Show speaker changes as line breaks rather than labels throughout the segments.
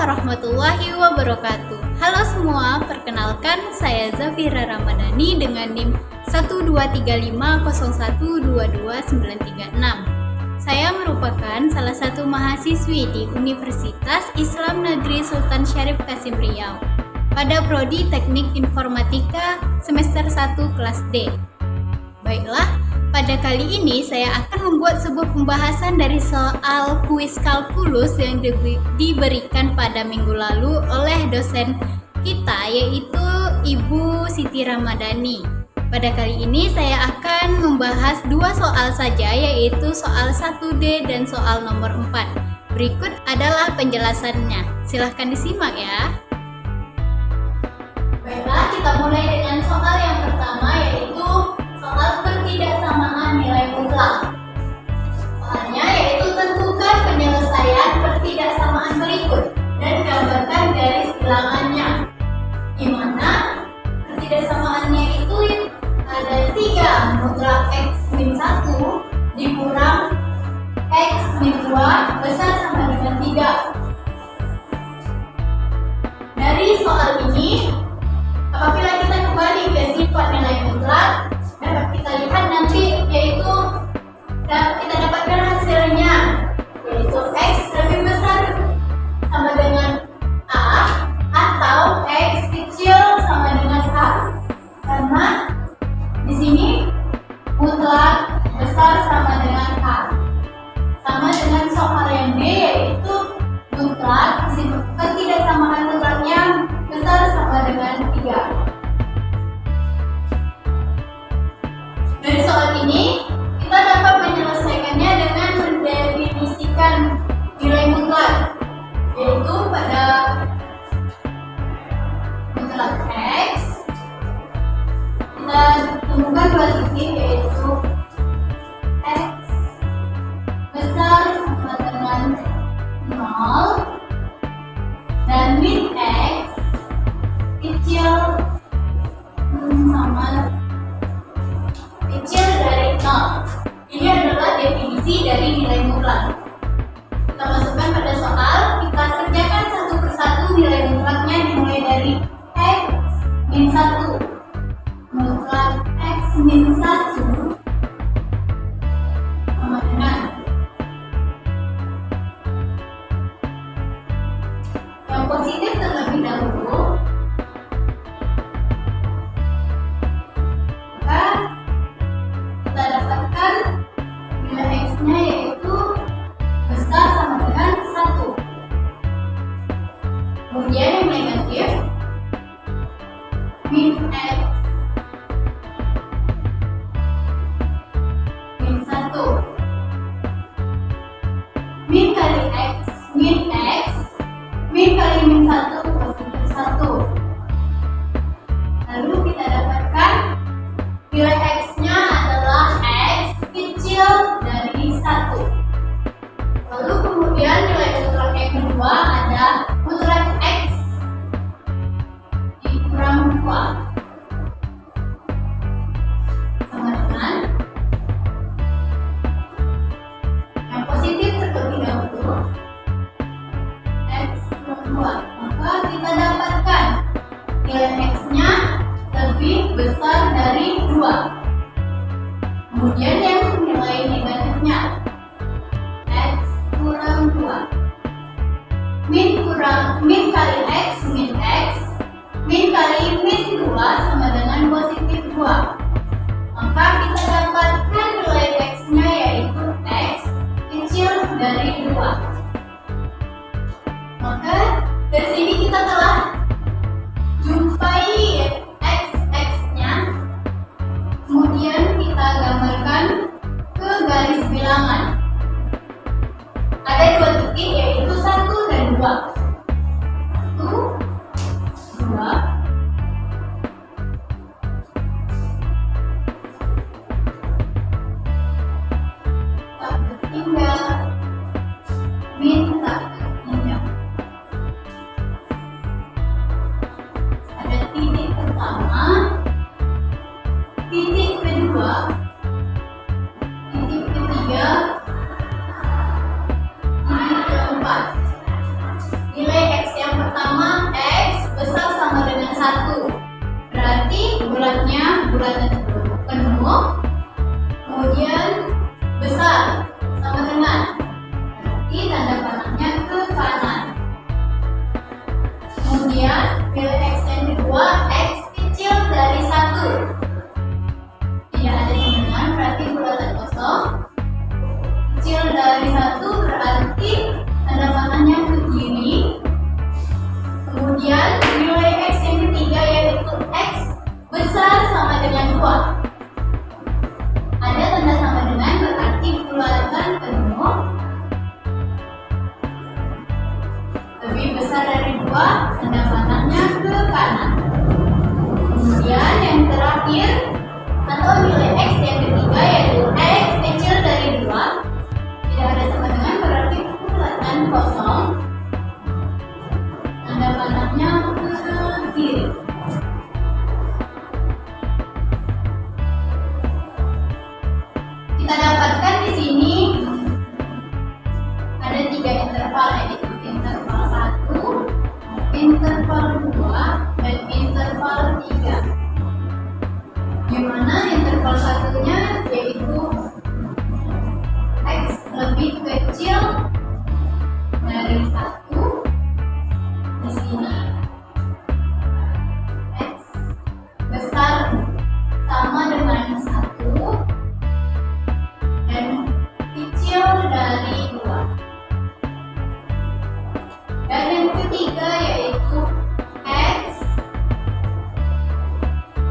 warahmatullahi wabarakatuh. Halo semua, perkenalkan saya Zafira Ramadhani dengan NIM 12350122936. Saya merupakan salah satu mahasiswi di Universitas Islam Negeri Sultan Syarif Kasim Riau pada Prodi Teknik Informatika semester 1 kelas D. Baiklah, pada kali ini saya akan membuat sebuah pembahasan dari soal kuis kalkulus yang diberikan pada minggu lalu oleh dosen kita, yaitu Ibu Siti Ramadhani. Pada kali ini saya akan membahas dua soal saja, yaitu soal 1D dan soal nomor 4. Berikut adalah penjelasannya. Silahkan disimak ya. Baiklah, kita mulai dengan soal yang pertama, yaitu soal pertidaksamaan nilai mutlak. Soalnya yaitu tentukan penyelesaian pertidaksamaan berikut dan gambarkan garis bilangannya. Di mana pertidaksamaannya itu ada 3, mutlak x min 1 dikurang x min 2 besar sama dengan 3. Dari soal ini, apabila kita kembali ke sifat nilai mutlak, dapat kita lihat nanti yaitu kita dapatkan hasilnya, yaitu x lebih besar sama dengan a atau x kecil sama dengan a. Karena di sini mutlak besar sama dengan a. Sama dengan soal yang D, yaitu mutlak ketidaksamaan mutlaknya besar sama dengan 3. Dari soal ini, kita dapat menyelesaikannya dengan mendefinisikan nilai mutlak, yaitu pada mutlak x, kita temukan dua titik, yaitu x besar sama dengan 0 dan min x kecil dari 0. Ini adalah definisi dari nilai mutlak. Kita masukkan pada soal, kita kerjakan satu persatu nilai mutlaknya dimulai dari x min 1. Mutlak x min 1 sama dengan yang positif terlebih dahulu. Kita dapatkan nilai x-nya yaitu besar sama dengan 1. Kemudian yang negatif, min x min 1. Min kali x, min kali min 1 positif 1. Lalu kita dapatkan nilai x-nya adalah x kecil dari 1. Lalu kemudian nilai mutlak yang kedua ada mutlak x dikurang 2 sama dengan yang positif terlebih dahulu, x kurang 2. Maka kita dapatkan nilai x-nya lebih besar dari 2. Kemudian yang nilai negatifnya, x kurang 2. Min kali x, min kali min 2 sama dengan positif 2. Maka kita dapatkan nilai x-nya yaitu x kecil dari 2. Maka dari sini kita telah jumpai x-nya. Kemudian kita gambarkan ke garis bilangan. Ada dua titik, yaitu 1 dan 2. 1, 2. bulatnya bulat dan penuh, kemudian besar sama dengan, berarti tanda panahnya ke kanan. Kemudian nilai X yang kedua, X kecil dari 1. Tidak ada sama dengan, berarti bulat dan kosong. Kecil dari 1 berarti tanda panahnya ke kiri. Kemudian nilai X yang ketiga yaitu X besar sama dengan 2. Ada tanda sama dengan berarti bulatan penuh lebih besar dari 2, tanda panahnya ke kanan. Kemudian yang terakhir atau nilai X yang ketiga yaitu X kecil dari 2. Tidak ada sama dengan berarti bulatan kosong, tanda panahnya ke kiri. Kita dapatkan di sini ada 3 interval, yaitu interval 1, interval 2, dan interval 3. Di mana interval satunya yaitu X lebih kecil dari 1 di sini. X besar sama dengan 1 dan kecil dari 2. Dan yang ketiga yaitu X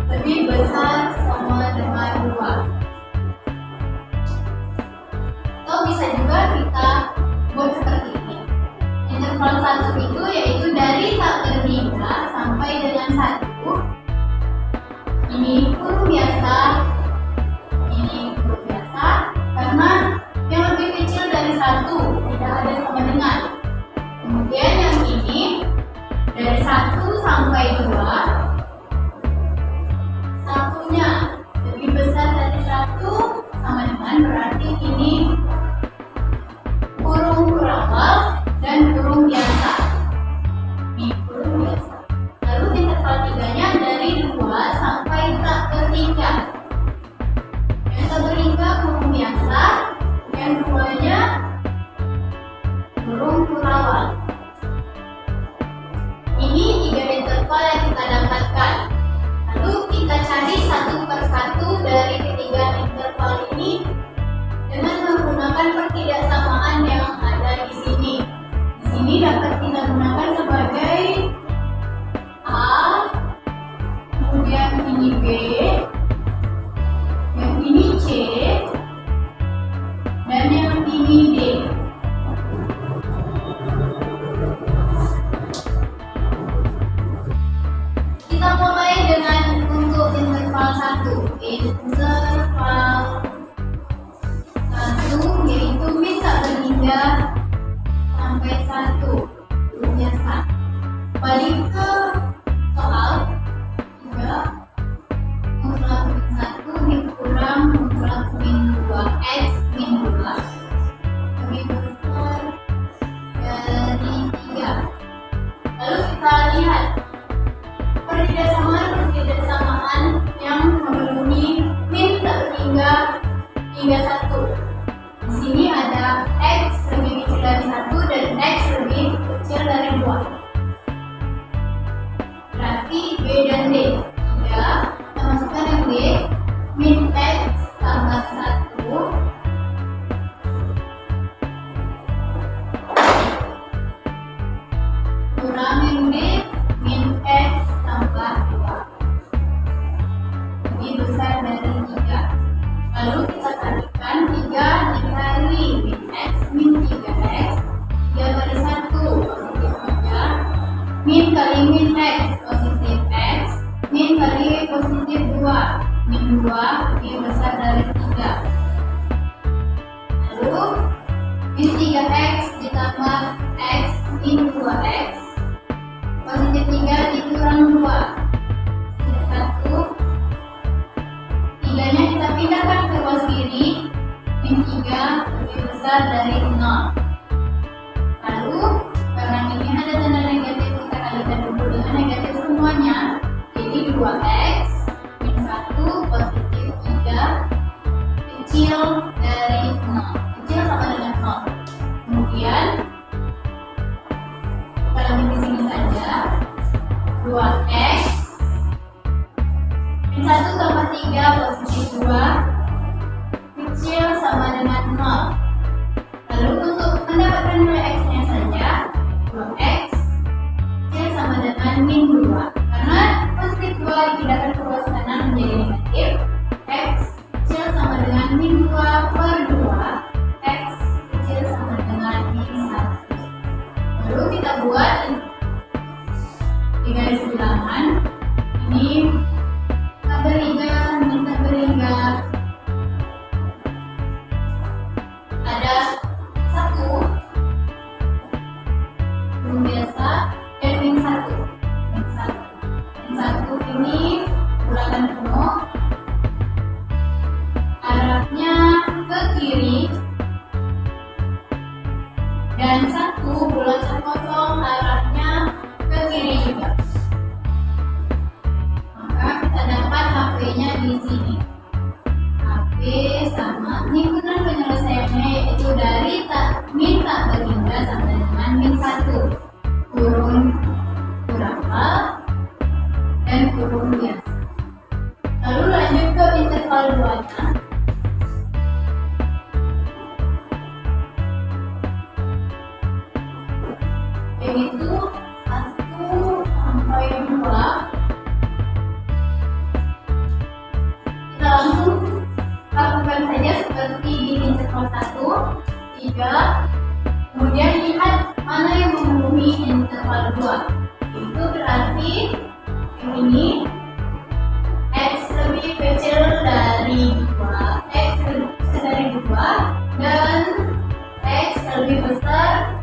lebih besar sama dengan 2. Atau bisa juga kita buat seperti ini. Interval 1 itu yaitu dari tak terhingga sampai dengan 1. Ini kurung biasa, ini kurung biasa, karena yang lebih kecil dari 1 tidak ada sama dengan. Kemudian yang ini dari 1 sampai 2, satunya lebih besar dari 1 sama dengan berarti ini kurung kurawal dan kurung biasa. Ini kurung biasa. Lalu interval 3-nya dari 2 sampai tak terhingga. Yang tak terhingga kurung biasa, yang 2-nya kurung kurawal. Ini 3 interval yang kita dapatkan. Lalu kita cari satu per satu dari ketiga interval ini dengan menggunakan pertidaksamaan yang ada di sini. Di sini dapat kita gunakan sebagai A, kemudian ini B, yang ini C, dan yang ini D. Kita mulai dengan untuk interval 1. Interval 1 yaitu min tak terhingga sampai 1, biasa. Balik ke soal 3, mutlak min 1 dikurang mutlak min 2, X min 2 lebih besar dari 3. Lalu kita lihat pertidaksamaan yang memenuhi min tak terhingga hingga 1. Di sini ada X lebih kecil dari 1 dan X lebih kecil dari 2. Berarti B dan D. 3, kita masukkan yang D, min X tambah 1 kurang min D, min X tambah 2 lebih besar dari 3. Lalu kita kalikan 3 dikali min X min 3X, 3 kali 1 positif 3, min kali min X positif X, min kali positif 2, min 2 lebih besar dari 3. Lalu min 3X ditambah X min 2X, positif 3 dikurang 2, positif 1. 3-nya kita pindahkan ke ruas kiri, min 3 lebih besar dari 0. Lalu karena ini ada tanda negatif, kita kalikan dulu dengan negatif semuanya. Jadi 2X min 2x min 1 tambah 3 posisi 2 kecil sama dengan 0. Lalu untuk mendapatkan nilai x-nya saja 2x kecil sama dengan min 2. Karena positif 2 dipindahkan ke ruas kanan menjadi negatif, x kecil sama dengan min 2 per 2, x kecil sama dengan min 1. Lalu kita buat di garis bilangan ini tak beriga, minta beriga. Ada 1 belum biasa dan min 1. Min 1 ini bulatan penuh, arahnya ke kiri, dan 1 bulatan kosong arahnya ke kiri juga. Maka kita dapat HP-nya di sini. HP sama, ini benar penyelesaiannya yaitu dari min tak berhingga sampai dengan min 1. Kurung berapa dan kurung biasa. Lalu lanjut ke interval 2-nya. Yaitu 1 sampai 2. Kita langsung lakukan saja seperti di interval 1, 3. Kemudian lihat mana yang memenuhi interval 2. Itu berarti yang ini x lebih kecil dari 2, x lebih kecil dari 2, dan x lebih besar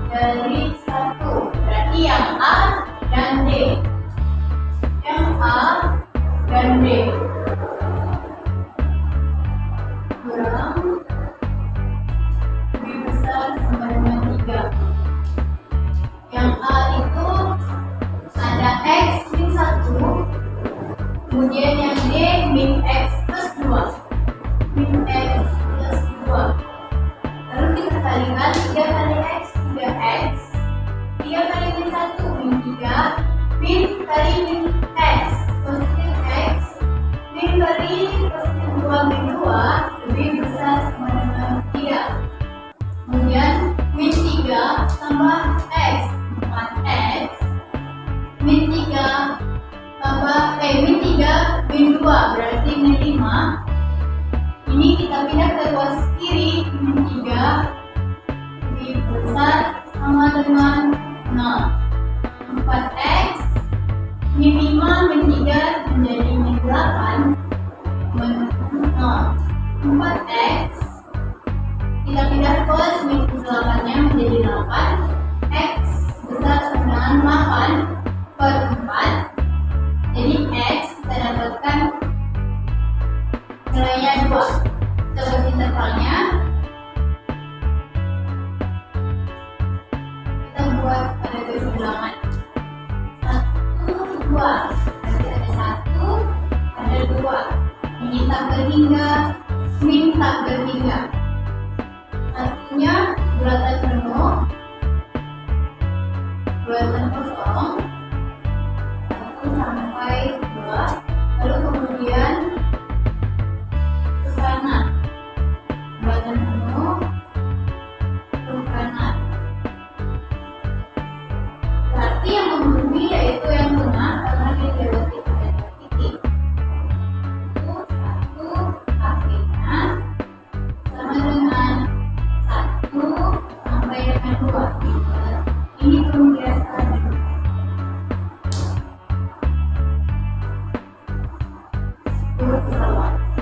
dari 1. Berarti yang A dan D. Yang A dan D. Kurang lebih besar sama dengan 3. Yang A itu ada x min 1, kemudian yang D min x plus 2. Min x plus 2. Lalu kita kalikan 3 kali x, 3x. 3 kali min 1, min 3. Min kali min x, positif x. Min kali positif 2, min 2 lebih besar sama dengan 3. Kemudian min 3 tambah x, 4x. Min 3 tambah min 3 min 2 berarti min 5. Ini kita pindah ke ruas kiri, min 3 lebih besar sama dengan 0. 4x min 5 min 3 menjadi min 8 min 0. 4x kita pindah ke min 8-nya menjadi 8. X besar sama dengan 8 per 4. Jadi x kita dapatkan nilainya 2. Kita buat intervalnya. Kita buat pada garis bilangan 1, 2. Berarti ada 1, ada 2. Ini tak berhingga, min tak berhingga. Satunya bulatan penuh, bulatan kosong, 1 sampai 2. Lalu kemudian ke kanan, bulatan penuh, ke kanan. Berarti yang memenuhi yaitu yang tengah karena dilewati pada titik. Itu 1 HP-nya sama dengan 1 sampai dengan 2. Ini belum biasa.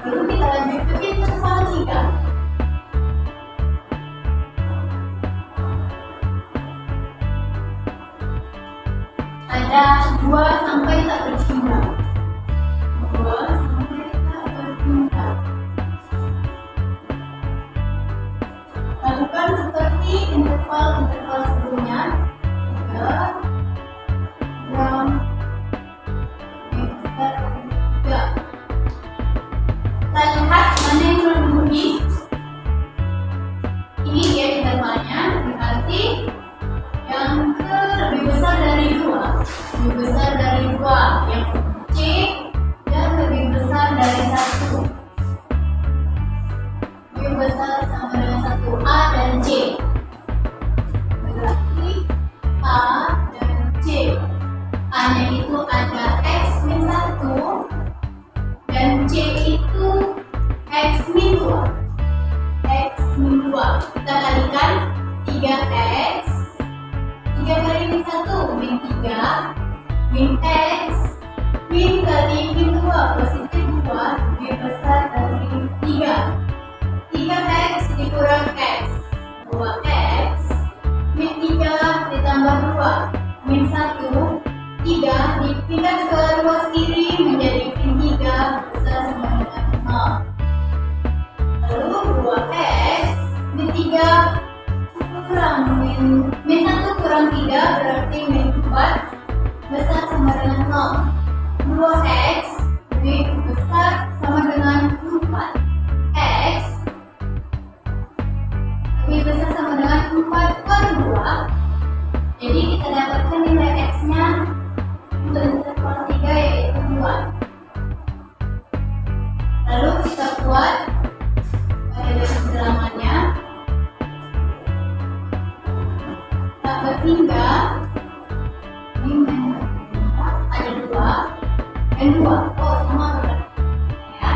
Lalu kita lanjut ke interval 3. Ada 2 sampai tak berhingga. 2 sampai tak berhingga. Lakukan seperti interval sebelumnya. 3 gram besar 3. Kita lihat mana yang memenuhi. Ini dia intervalnya, berarti yang lebih besar dari 2, lebih besar dari C itu X min 2. X min 2. Kita kalikan 3X. 3 kali min 1, min 3. Min X. Min kali min 2, positif 2. Lebih besar dari 3. 3X dikurang X. 2X. Min 3 ditambah 2. Min 1. 3 dipindah ke ruas kiri menjadi min 3 besar sama dengan 0. Lalu 2X min 3 kurang min 1 kurang 3 berarti min 4 besar sama dengan 0. 2X lebih besar sama dengan 4X lebih besar sama dengan 4 per 2. Jadi kita dapatkan nilai X-nya untuk per 3 yaitu 2. Lalu kita buat pada garis bilangannya. Tak berhingga min ada 2 dan 2. Oh, sama berarti ya.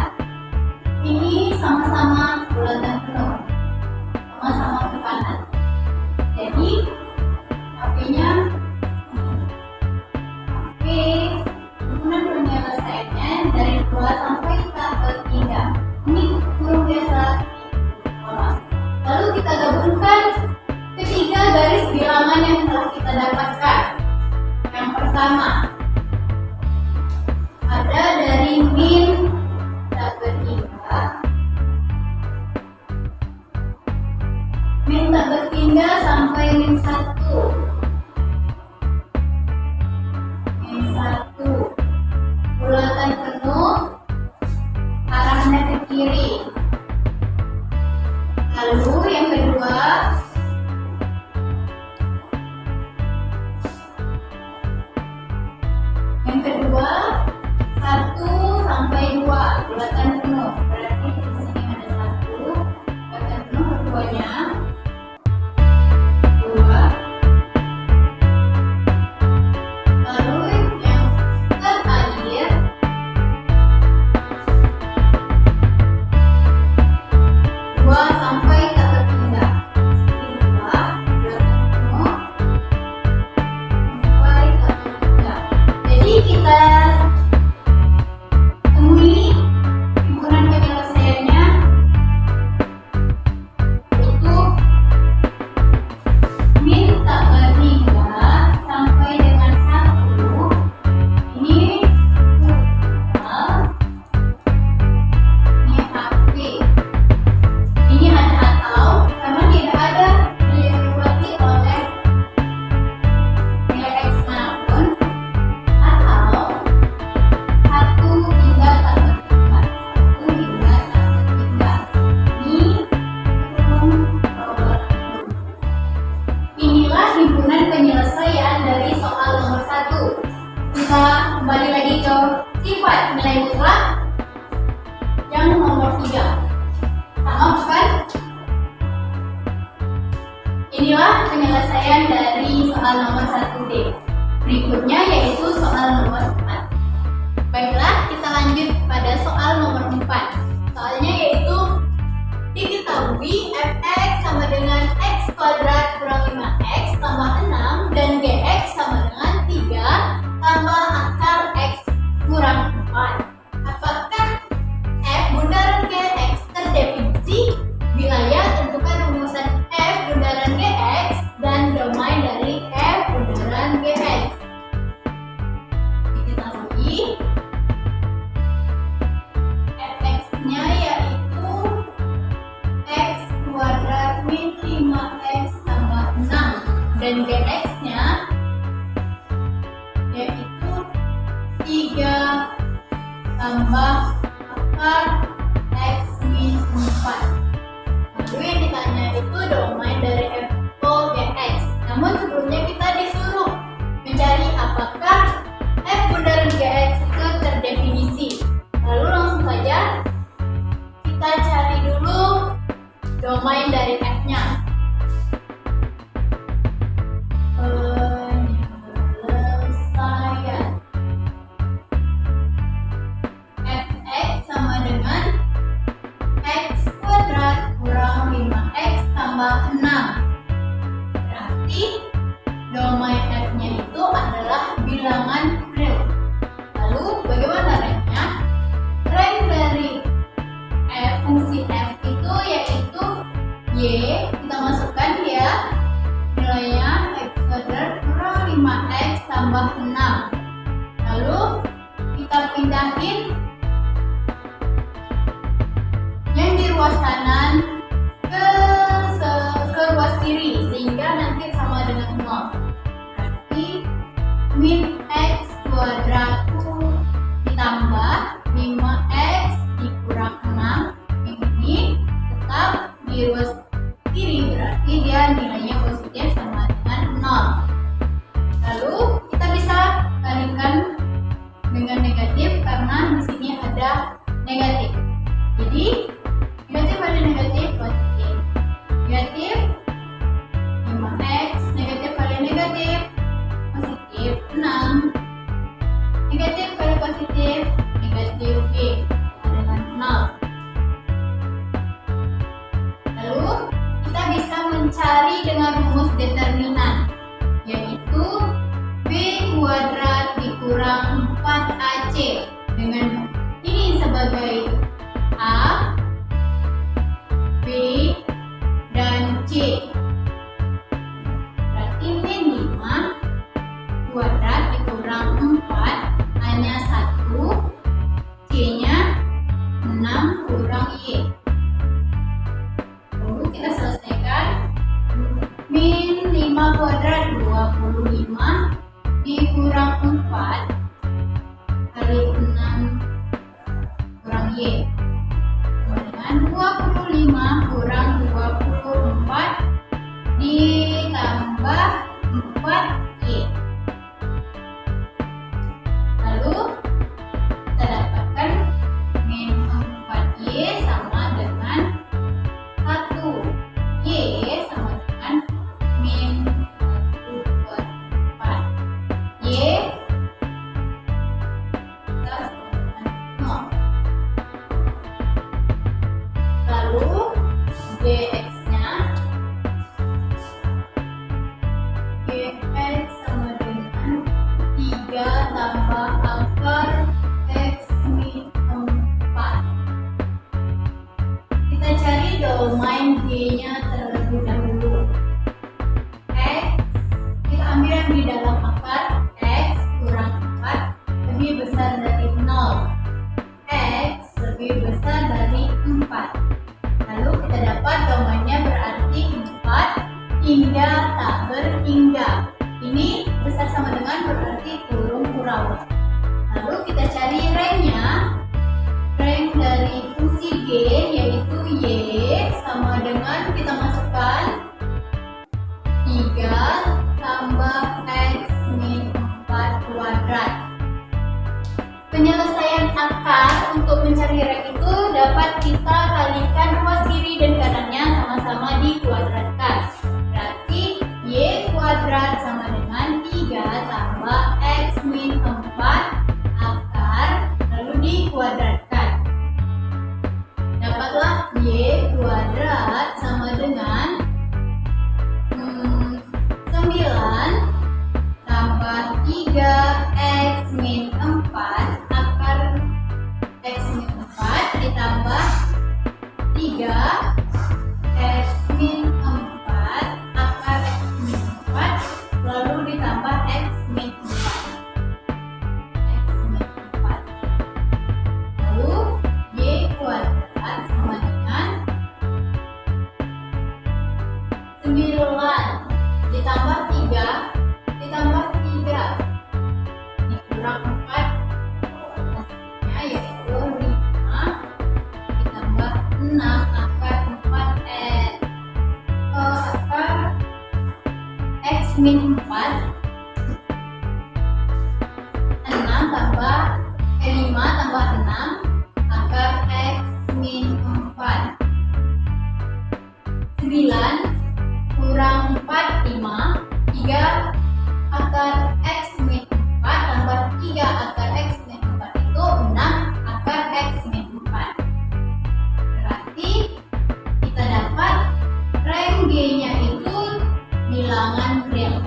Ini sama-sama bulatan penuh, sama-sama ke kanan. Jadi HP-nya kemudian penyelesaiannya dari 2 sampai tak berhingga. Ini kurung biasa. Lalu kita gabungkan ketiga garis bilangan yang telah kita dapatkan. Yang pertama ada dari min tak berhingga. Min tak berhingga sampai min 1. Min 1. Bulatan penuh arahnya ke kiri. Lalu yang kedua Yang kedua 1 sampai 2 bulatan penuh. Berarti di sini ada 1 bulatan penuh, keduanya 2. Lalu yang terakhir 2 sampai tak berhingga. 2 bulatan penuh sampai tak berhingga. Jadi kita temui himpunan penyelesaiannya untuk min tak berhingga sampai dengan 1. Ini ini HP. Ini ada atau karena tidak ada dilewati oleh nilai X manapun, atau 1 hingga tak berhingga. 1 hingga tak berhingga. Ini kurung bawah. Inilah himpunan penyelesaian dari soal nomor 1. Kita kembali lagi ke sifat nilai mutlak yang nomor 3. Sama bukan? Inilah penyelesaian dari soal nomor 1D. Berikutnya yaitu soal nomor 4. Baiklah, kita lanjut pada soal nomor 4. Soalnya yaitu diketahui fx sama dengan x kuadrat kurang 5x tambah 6 dan gx sama dengan 3 tambah akar x kurang 4. Apakah f bundaran gx terdefinisi? Bila ya, tentukan rumusan f bundaran gx dan domain dari f bundaran gx. Diketahui fx-nya yaitu x kuadrat min 5x tambah 6 dan gx-nya yaitu 3 tambah akar x min 4. Lalu yang ditanya itu domain dari f gx. Namun sebelumnya kita disuruh mencari apakah f bundaran gx itu terdefinisi. Lalu langsung saja kita cari dulu domain dari f-nya. Penyelesaian fx sama Y kita masukkan ya, nilainya X kuadrat kurang 5X tambah 6. Lalu kita pindahin yang di ruas kanan ke ruas kiri sehingga nanti sama dengan 0. Berarti min X kuadrat ditambah 5X dikurang 6, ini tetap di ruas kiri, berarti dia nilainya positif sama dengan 0. Lalu kita bisa kalikan dengan negatif karena di sini ada negatif. Jadi negatif ada negatif positif. Negatif 5X, negatif kali negatif positif 6. Negatif kali positif negatif Y dengan 0. Lalu kita bisa mencari dengan rumus determinan, yaitu B kuadrat dikurang 4AC dengan ini sebagai A, B, dan C. Berarti min 5 kuadrat dikurang 4 hanya 1, C-nya 6 kurang Y. Lalu kita selesaikan. Min 5 kuadrat 25 dikurang 4 kali 6 kurang Y sama dengan 25 kurang 24 ditambah 4Y. Lalu kita dapatkan min 4Y sama dengan 1. Y sama dengan min 1/4. Y kita sama dengan 0. Lalu Gx-nya Gx sama dengan 3 tambah akar X min 4. Kita cari domain G-nya terlebih dahulu. X kita ambil yang di dalam akar, X kurang 4 lebih besar dari 0. X lebih besar dari 4. Lalu kita dapat domainnya berarti 4 hingga tak berhingga. Ini besar sama dengan berarti kurung kurawat. Lalu kita cari range-nya. Range dari fungsi G yaitu Y sama dengan kita masukkan 3 tambah X min 4 kuadrat. Penyelesaian akar untuk mencari range itu dapat kita kalikan ruas kiri dan kanannya sama-sama dikuadratkan. Berarti Y kuadrat sama dengan 3 tambah X min 4 akar lalu dikuadratkan. Dapatlah Y kuadrat sama dengan 9 tambah 3 X min 4 akar X min 4 ditambah 3 X min 4 akar X min 4 lalu ditambah X min 4. X min 4. Lalu Y kuadrat sama dengan 9 ditambah 3 ditambah 3 dikurang 4 hasilnya yaitu 5 ditambah 6 akar 4 akar X min 4 6 tambah 5 tambah 6 akar X min 4 9 kurang 4 5 3 akar X min 4 tambah 3 akar X min 4 itu 6 akar X min 4. Berarti kita dapat range G-nya itu bilangan real.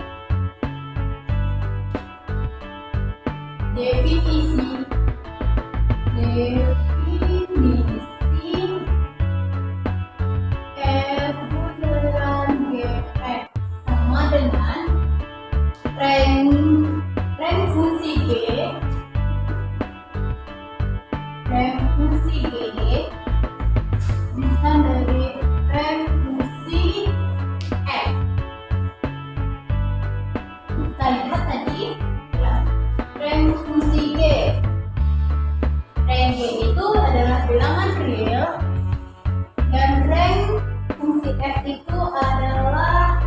fungsi G bisa dari rem fungsi F. Kita lihat tadi ya, rem fungsi G. Rem G itu adalah bilangan real dan rem fungsi F itu adalah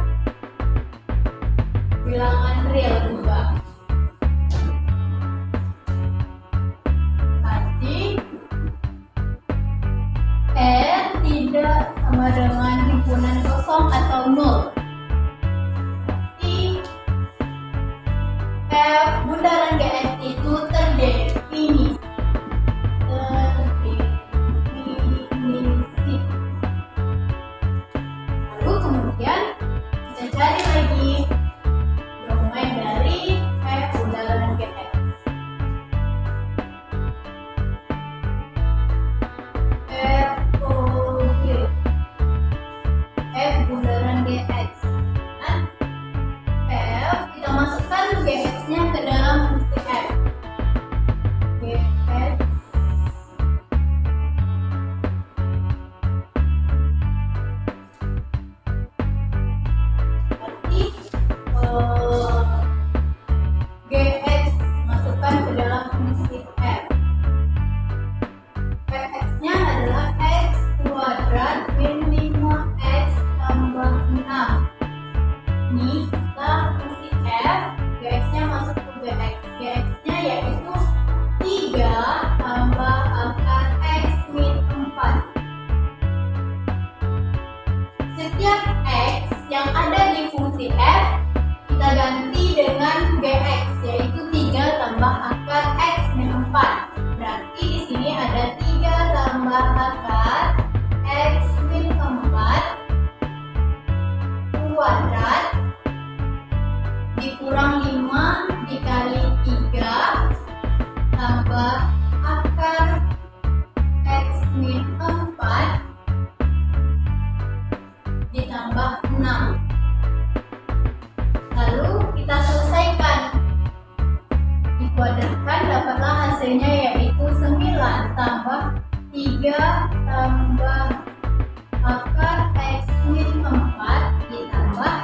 bilangan real juga. Berarti R tidak sama dengan himpunan kosong atau nol. Berarti F bundaran GX itu terdefinisi. Lalu kemudian kita cari lagi domain dari F bundaran GX. F bundaran GX. Nah, F kita masukkan GX-nya ke dalam fungsi F. GX berarti GX masukkan ke dalam fungsi F. Fx-nya adalah x kuadrat min 5x tambah 6. Ini kita fungsi F, GX-nya masuk ke GX. GX-nya yaitu 3 tambah akar x min 4. Setiap x yang ada di fungsi F kita ganti dengan GX, yaitu 3 tambah akar x min 4. Berarti di sini ada 3 tambah akar x min 4 kuadrat dikurang 5 dikali 3 tambah akar x min 4 ditambah 6. Lalu kita selesaikan. Dikuadratkan dapatlah hasilnya yaitu 9 tambah 3 tambah akar x min 4 ditambah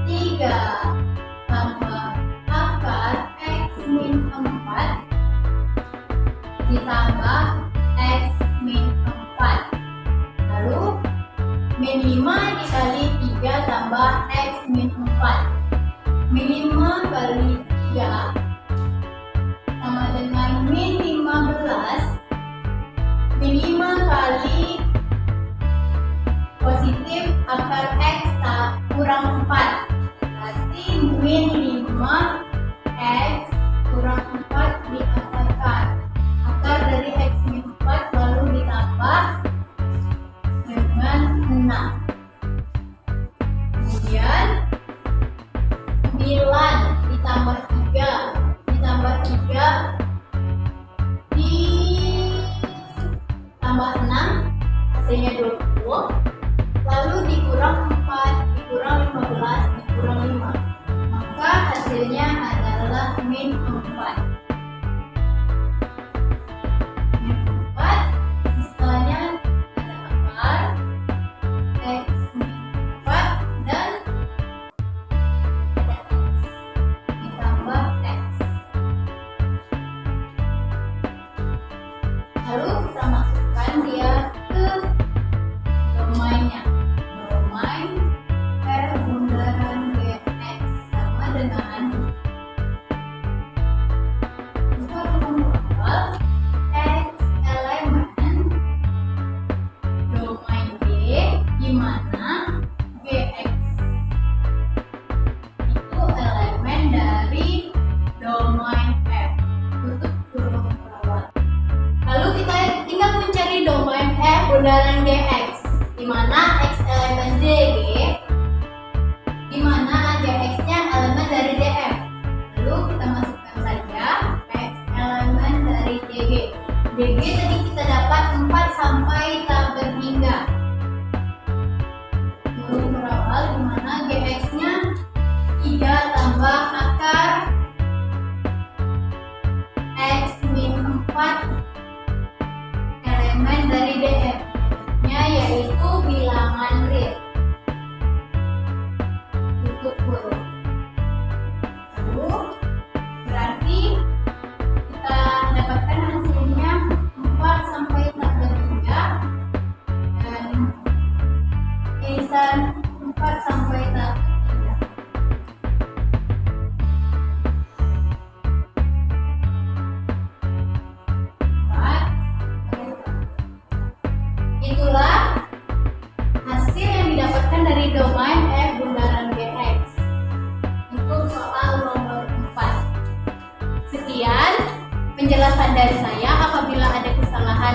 3 tambah akar x min 4 ditambah x min 4. Lalu min 5 dikali 3 tambah x min 4. Min 5 kali 3 sama dengan min 15. Min 5 kali positif akar x kurang 4. Berarti min 5 x kurang 4 diakarkan. Akar dari x min 4 lalu ditambah dengan 6. Kemudian 9 ditambah 3 ditambah 3 ditambah 6 hasilnya 20. Lalu dikurang 4 dikurang 15 dikurang 5, maka hasilnya adalah min 4. Min 4 sisanya ada akar x min 4 dan ada x ditambah x. Lalu kita masukkan dia ke domainnya. Domain R bundaran GX sama dengan kita membuat x elemen domain G di mana GX itu elemen dari domain F. Tutup kurung perawat. Lalu kita tinggal mencari domain F bundaran GX di mana X elemen DG, di mana GX-nya elemen dari DF. Lalu kita masukkan saja X elemen dari DG. DG tadi kita dapat 4 sampai tak berhingga. Kurung berawal di mana GX-nya 3 tambah akar x min 4 R elemen dari DF-nya yaitu bilangan real. Tutup kurung. Lalu berarti kita dapatkan hasilnya 4 sampai 43 dan irisan 4 sampai 43. Itulah hasil yang didapatkan dari domain F bundaran Bx untuk soal nomor 4. Sekian penjelasan dari saya. Apabila ada kesalahan